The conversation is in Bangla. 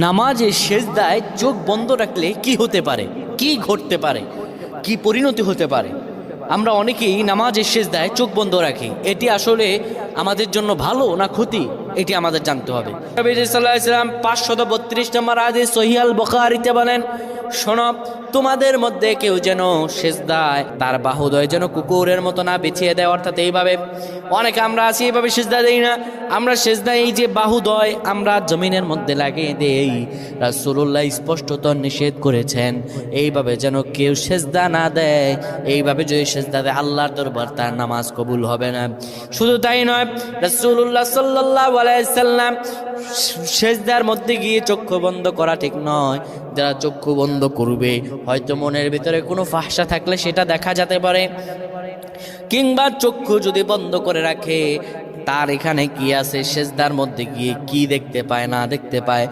নামাজের সেজদায় চোখ বন্ধ রাখলে কি হতে পারে, কি ঘটতে পারে, কি পরিণতি হতে পারে? আমরা অনেকেই নামাজের সেজদায় চোখ বন্ধ রাখি। এটি আসলে আমাদের জন্য ভালো না ক্ষতি, এটি আমাদের জানতে হবে। নবী সাল্লাল্লাহু আলাইহি ওয়াসাল্লাম 532 নম্বর হাদিস সহিহ আল বুখারীতে বলেন, শোনো, তোমাদের মধ্যে কেউ যেন সেজদায় তার বাহুদয় যেন কুকুরের মতো না বিছিয়ে দেয়। অর্থাৎ এইভাবে অনেকে আমরা আছি, এইভাবে সেজদা দেই না। আমরা সেজদায় এই যে বাহুদয় আমরা জমিনের মধ্যে লাগিয়ে দেই। রাসূলুল্লাহ স্পষ্টত নিষেধ করেছেন এইভাবে যেন কেউ সেজদা না দেয়। এইভাবে যদি সেজদা দেয় আল্লাহর দরবার তার নামাজ কবুল হবে না। শুধু তাই নয়, রাসূলুল্লাহ সাল্লাল্লাহু আলাইহি সাল্লাম সেজদার মধ্যে গিয়ে চক্ষু বন্ধ করা ঠিক নয়। যারা চক্ষু বন্ধ করবে হয়তো মনের ভিতরে কোনো ফাহশা থাকলে সেটা দেখা যেতে পারে, কিংবা চক্ষু যদি বন্ধ করে রাখে তার এখানে কি আছে, সেজদার মধ্যে গিয়ে কি দেখতে পায় না দেখতে পায়।